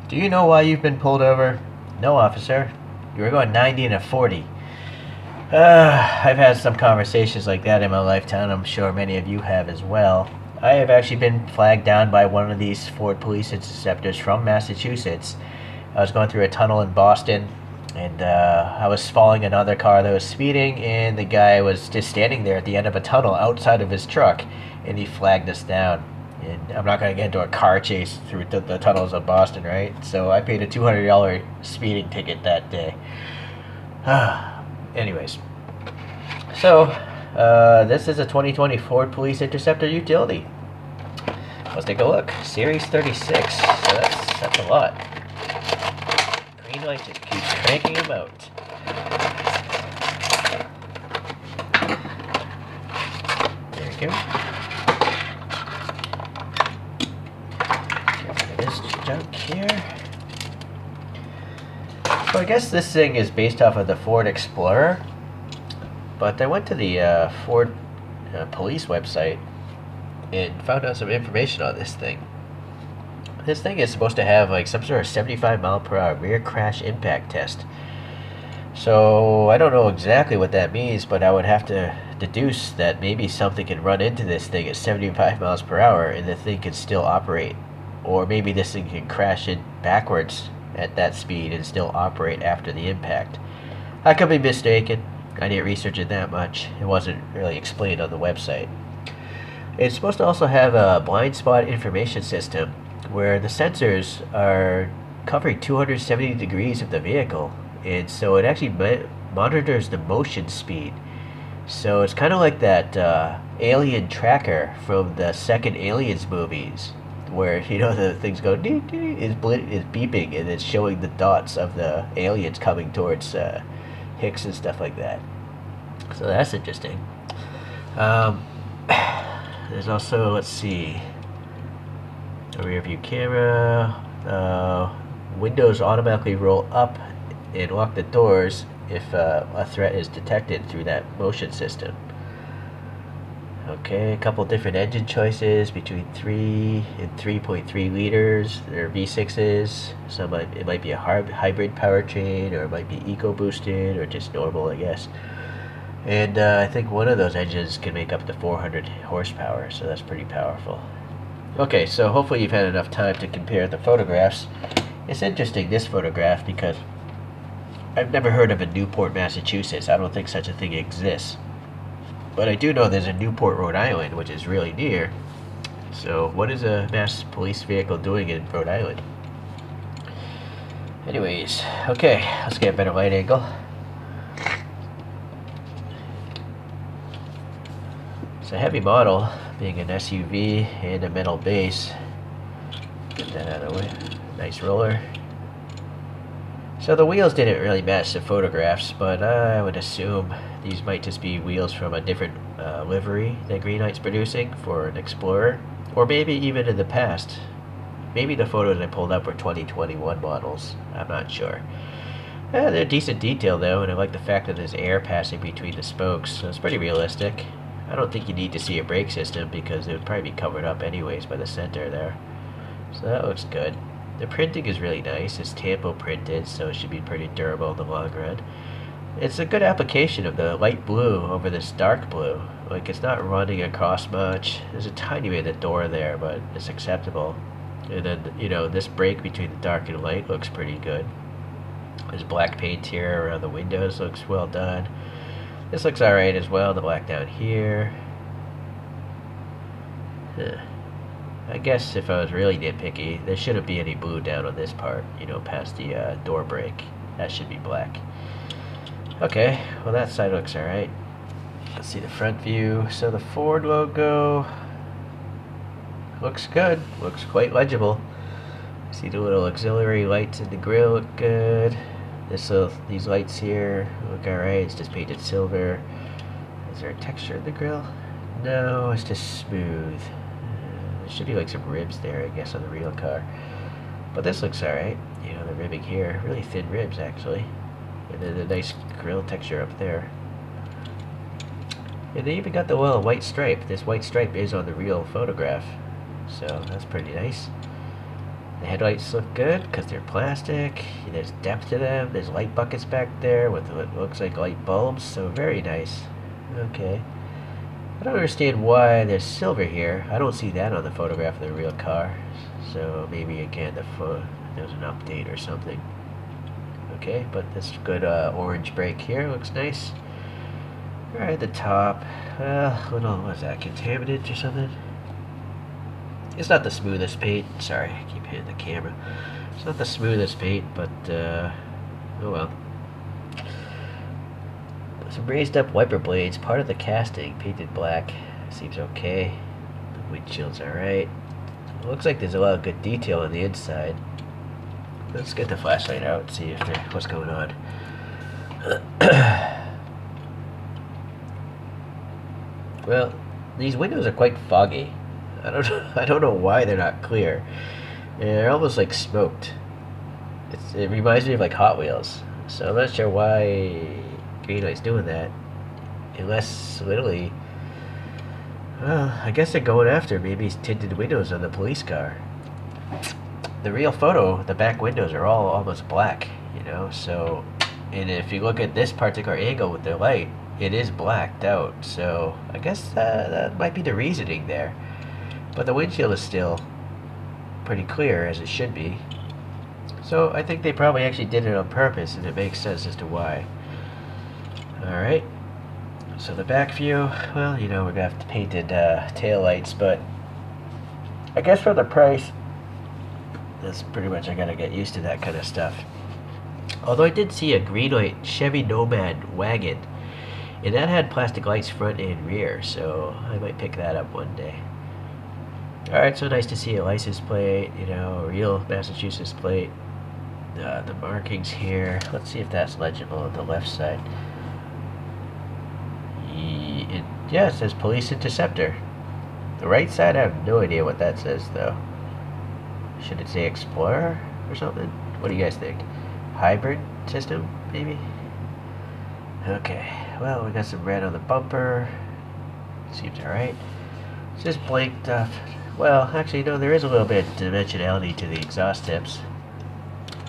Do you know why you've been pulled over? No, officer. You were going 90 and a 40. I've had some conversations like that in my lifetime. I'm sure many of you have as well. I have actually been flagged down by one of these Ford police interceptors from Massachusetts. I was going through a tunnel in Boston, and I was following another car that was speeding, and the guy was just standing there at the end of a tunnel outside of his truck, and he flagged us down. And I'm not going to get into a car chase through the tunnels of Boston, right? So I paid a $200 speeding ticket that day. Anyways, so this is a 2020 Ford Police Interceptor utility. Let's take a look. Series 36. So that's a lot. Greenlight just keeps cranking them out. There we go. This junk here. So I guess this thing is based off of the Ford Explorer, but I went to the Ford police website and found out some information on this thing. This thing is supposed to have like some sort of 75 mile per hour rear crash impact test. So I don't know exactly what that means, but I would have to deduce that maybe something can run into this thing at 75 miles per hour and the thing can still operate. Or maybe this thing can crash it backwards at that speed and still operate after the impact. I could be mistaken. I didn't research it that much. It wasn't really explained on the website. It's supposed to also have a blind spot information system where the sensors are covering 270 degrees of the vehicle, and so it actually monitors the motion speed. So it's kind of like that alien tracker from the second Aliens movies, where the things go dee, dee, is beeping and it's showing the dots of the aliens coming towards Hicks and stuff like that. So that's interesting. There's also, let's see, a rear view camera. Windows automatically roll up and lock the doors if a threat is detected through that motion system. Okay, a couple different engine choices between 3 and 3.3 liters. They're V6s. It might be a hybrid powertrain, or it might be eco-boosted, or just normal, I guess. And I think one of those engines can make up to 400 horsepower, so that's pretty powerful. Okay, so hopefully you've had enough time to compare the photographs. It's interesting, this photograph, because I've never heard of a Newport, Massachusetts. I don't think such a thing exists. But I do know there's a Newport, Rhode Island, which is really near. So what is a mass police vehicle doing in Rhode Island? Anyways, okay, let's get a better light angle. It's a heavy model, being an SUV and a metal base. Get that out of the way. Nice roller. So the wheels didn't really match the photographs, but I would assume these might just be wheels from a different livery that Greenlight's producing for an Explorer, or maybe even in the past. Maybe the photos I pulled up were 2021 models. I'm not sure. They're decent detail though, and I like the fact that there's air passing between the spokes, so it's pretty realistic. I don't think you need to see a brake system because it would probably be covered up anyways by the center there. So that looks good. The printing is really nice. It's tampo printed, so it should be pretty durable in the long run. It's a good application of the light blue over this dark blue. Like, it's not running across much. There's a tiny bit of the door there, but it's acceptable. And then, this break between the dark and light looks pretty good. There's black paint here around the windows, looks well done. This looks alright as well, the black down here. I guess if I was really nitpicky, there shouldn't be any blue down on this part, past the door break. That should be black. Okay, well that side looks alright. Let's see the front view. So the Ford logo looks good, looks quite legible. See the little auxiliary lights in the grille look good. These lights here look alright, it's just painted silver. Is there a texture in the grille? No, it's just smooth. There should be like some ribs there, I guess, on the real car. But this looks alright. The ribbing here, really thin ribs actually. And then the nice grille texture up there. And they even got the little white stripe. This white stripe is on the real photograph. So that's pretty nice. The headlights look good because they're plastic. There's depth to them. There's light buckets back there with what looks like light bulbs, so very nice. Okay. I don't understand why there's silver here. I don't see that on the photograph of the real car. So maybe again there's an update or something. Okay, but this good orange brake here looks nice. Right at the top. What was that? Contaminant or something? It's not the smoothest paint. Sorry, I keep hitting the camera. It's not the smoothest paint, but oh well. Some raised up wiper blades, part of the casting, painted black. Seems okay. The windshield's alright. Looks like there's a lot of good detail on the inside. Let's get the flashlight out and see if what's going on. Well, these windows are quite foggy. I don't know why they're not clear. They're almost like smoked. It reminds me of like Hot Wheels. So I'm not sure why Greenlight's doing that. Unless literally, well, I guess they're going after maybe tinted windows on the police car. The real photo, the back windows are all almost black, you know. So, and if you look at this particular angle with the light, it is blacked out. So I guess that might be the reasoning there. But the windshield is still pretty clear, as it should be. So I think they probably actually did it on purpose, and it makes sense as to why. Alright. So the back view, well, you know, we're going to have to painted tail lights, but I guess for the price, that's pretty much, I got to get used to that kind of stuff. Although I did see a Greenlight Chevy Nomad wagon, and that had plastic lights front and rear, so I might pick that up one day. Alright, so nice to see a license plate, you know, a real Massachusetts plate. The markings here, let's see if that's legible on the left side. Yeah, it says Police Interceptor. The right side, I have no idea what that says, though. Should it say Explorer or something? What do you guys think? Hybrid system, maybe? Okay, well, we got some red on the bumper. Seems alright. It's just blanked off. Well, actually, no, there is a little bit of dimensionality to the exhaust tips.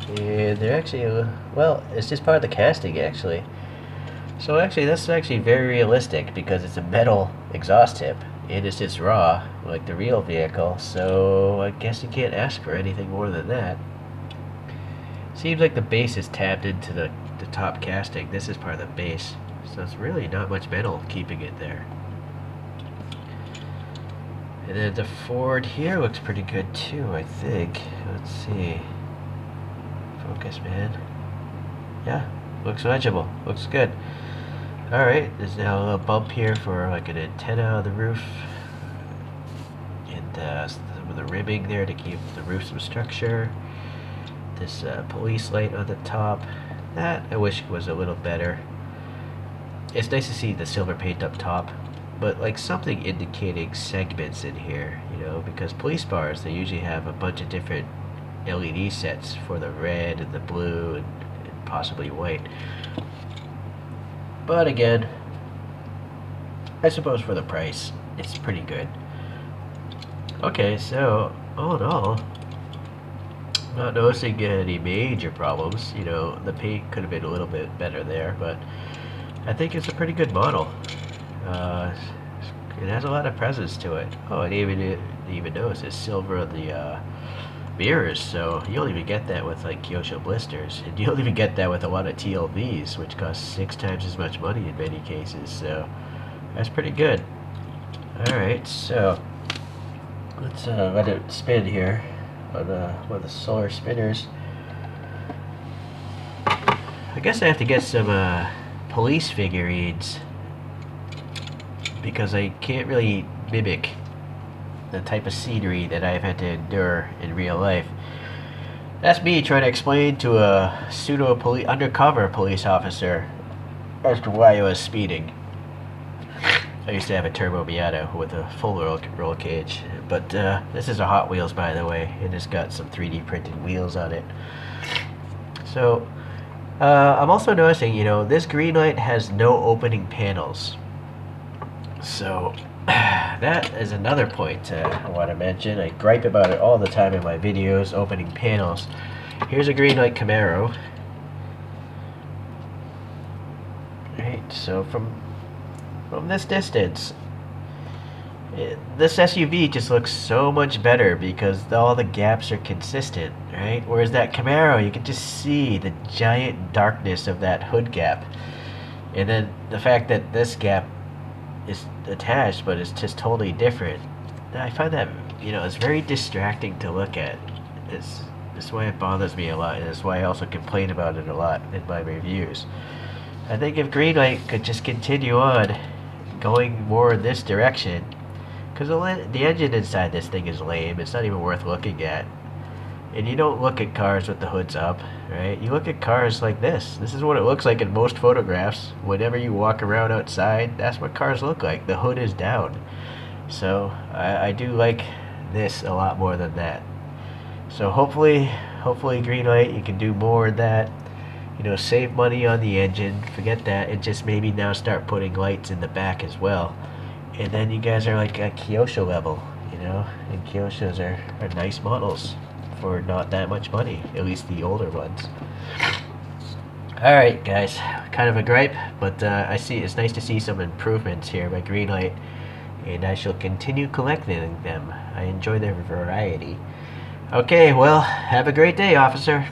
And they're actually, well, it's just part of the casting, actually. So actually, that's actually very realistic because it's a metal exhaust tip. And it's just raw, like the real vehicle. So I guess you can't ask for anything more than that. Seems like the base is tapped into the top casting. This is part of the base. So it's really not much metal keeping it there. And then the Ford here looks pretty good too, I think. Let's see. Focus, man. Yeah, looks legible. Looks good. Alright, there's now a little bump here for like an antenna on the roof. And some of the ribbing there to keep the roof some structure. This police light on the top. That I wish was a little better. It's nice to see the silver paint up top. But like something indicating segments in here, you know, because police bars, they usually have a bunch of different LED sets for the red and the blue and possibly white. But again, I suppose for the price, it's pretty good. Okay, so all in all, I'm not noticing any major problems. You know, the paint could have been a little bit better there, but I think it's a pretty good model. It has a lot of presence to it. Oh, I didn't even notice it's silver on the mirrors, so you don't even get that with like Kyosho blisters. And you don't even get that with a lot of TLVs, which cost 6 times as much money in many cases, so that's pretty good. Alright, so let's let it spin here on one of the solar spinners. I guess I have to get some police figurines, because I can't really mimic the type of scenery that I've had to endure in real life. That's me trying to explain to a undercover police officer as to why I was speeding. I used to have a Turbo Miata with a full roll cage, but this is a Hot Wheels, by the way, and it's got some 3D printed wheels on it. So I'm also noticing, you know, this Greenlight has no opening panels. So that is another point I want to mention. I gripe about it all the time in my videos, opening panels. Here's a Greenlight Camaro. Right, so from this distance, this SUV just looks so much better because all the gaps are consistent, right? Whereas that Camaro, you can just see the giant darkness of that hood gap. And then the fact that this gap is attached, but it's just totally different. I find that, it's very distracting to look at. It's why it bothers me a lot, and it's why I also complain about it a lot in my reviews. I think if Greenlight could just continue on going more in this direction, because the engine inside this thing is lame, it's not even worth looking at. And you don't look at cars with the hoods up, right? You look at cars like this. This is what it looks like in most photographs. Whenever you walk around outside, that's what cars look like. The hood is down. So I do like this a lot more than that. So hopefully Greenlight, you can do more of that. Save money on the engine. Forget that. And just maybe now start putting lights in the back as well. And then you guys are like at Kyosho level, And Kyoshos are nice models for not that much money, at least the older ones. Alright guys, kind of a gripe, but I see it's nice to see some improvements here by Greenlight, and I shall continue collecting them. I enjoy their variety. Okay, well, have a great day, officer.